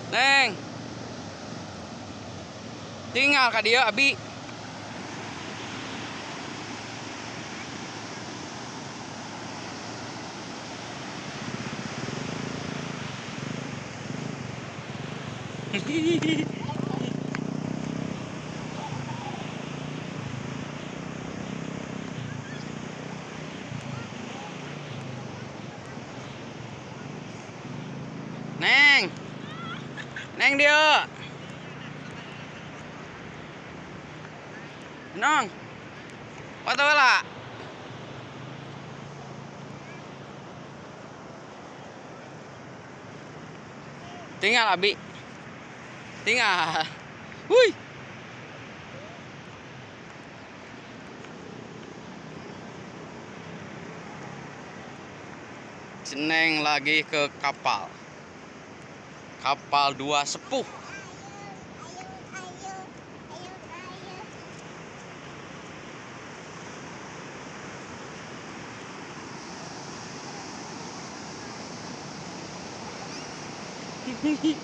Neng, tinggal ka dia Abi. Neng, Neng dia. Nong, foto lah. Tinggal Abi. Tinggal. Wuih. Neng lagi ke kapal. Kapal dua sepuh. Hihihi.